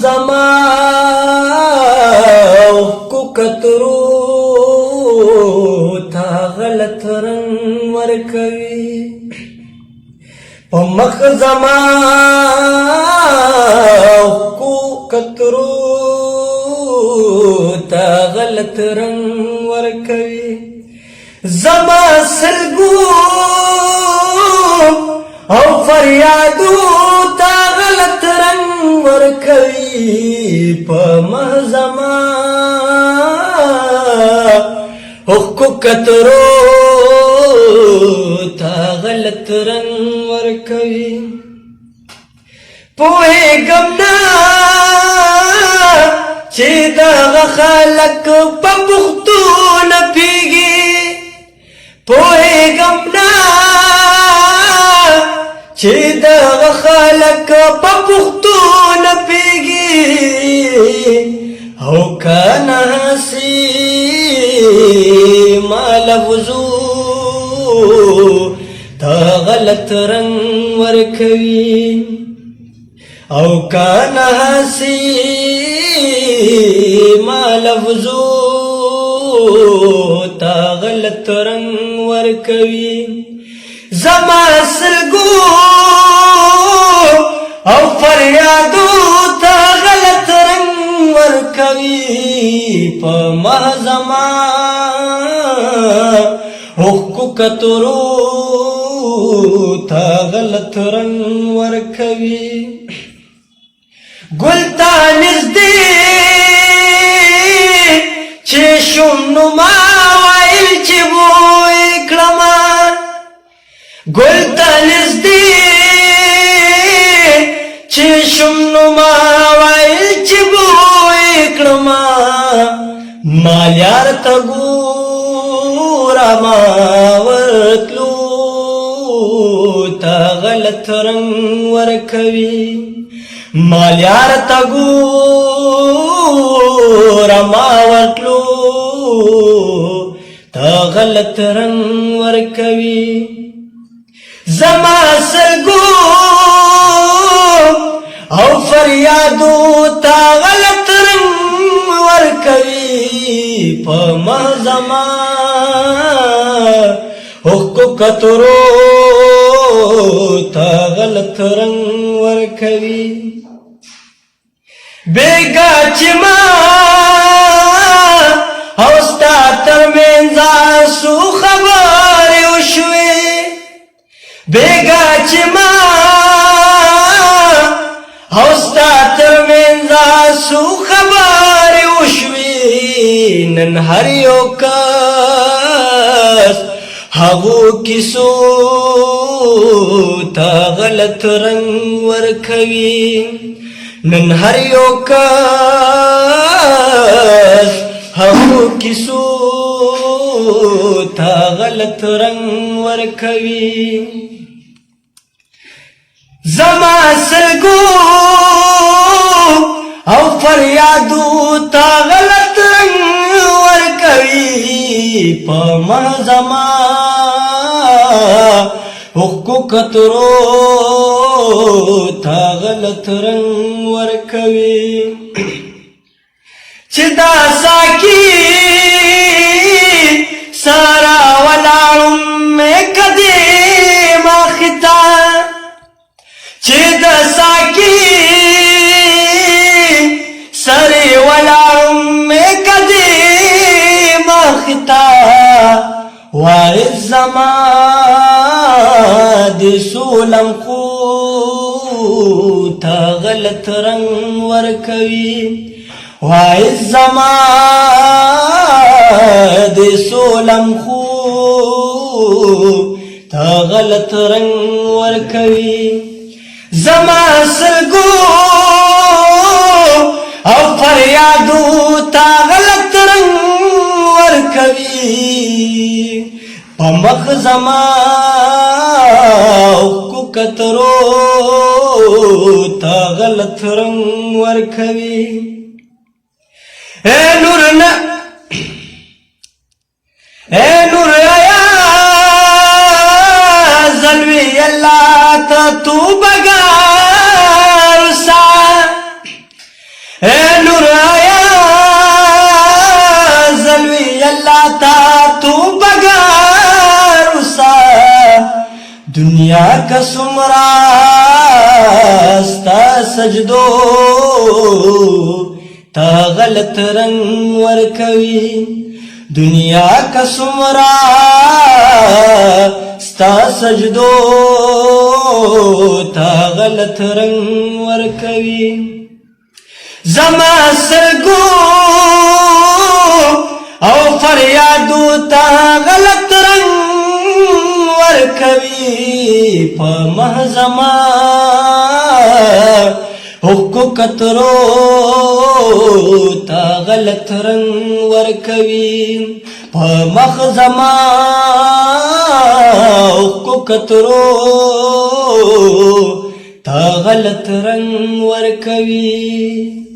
زما کو کترو تا غلط رنگ ورکوي په مخ زما کو کترو تا غلط رنگ ورکوي زما سلګو او فریادو تا غلط رنگ ورکوي په مخ زما کو کترو تا غلط رنگ ورکوي پوهېږم نه چې دغه خلک په پښتو نه پوهېږي پوهېږم نه چې دغه خلک په پښتو نه پوهېږي او که نه هسې ما لفظو تا غلط رنگ ورکوي او کان هسې ما لفظو تا غلط رنگ ورکوي زما سلګو او فریادو تا غلط رنگ ورکوي په ما زما کو کترو تا غلط رنگ ورکوي ګل تا نږدې چې شوم نو ما ویل چې بوی کړمه ګل تا نږدې چې شوم نو ما ویل چې بوی کړمه ما یار ته ګوره ما ورتلو تا غلط رنگ ورکوي مال یار تا ګوره ما ورتلو تا غلط رنگ ورکوي زما سلګو او فریادو تا غلط رنگ ورکوي په ما زما کو کترو تا غلط رنگ ورکوي بیگا چې ما او ستا ترمنځ څو خبرې وشوې بیگا چې ما او ستا ترمنځ څو خبرې وشوې نن هر یو کس هغو کیسو تا غلط رنگ ورکوي نن هر یو کس هغو کیسو تا غلط رنگ ورکوي زما سلګو او فریادو تا غلط رنگ ورکوي په ما زما کو کترو تا غلط رنگ ورکوي چې دا ساکی سارا ولاړم مې کدی ما خطا چې دا ساکی ساري ولاړم مې کدی ما خطا وای زما د سولم خو تا غلط رنگ ورکوي وای زما د سولم خو تا غلط رنگ ورکوي زما سلګو او فریادو تا غلط رنگ ورکوي په مخ زما کو کترو تا غلط رنگ ورکوي اے نورنا اے نور آیا زلوی اللہ تا تو بگار سا دنیا کا سمرا ستا سجدو تا غلط رنگ ورکوي دنیا کا سمرا ستا سجدو تا غلط رنگ ورکوي زما سرگو او فریادو تا غلط رنگ ورکوي په محزما حقوق کترو تا غلط رنگ ورکوي په محزما حقوق کترو تا غلط رنگ ورکوي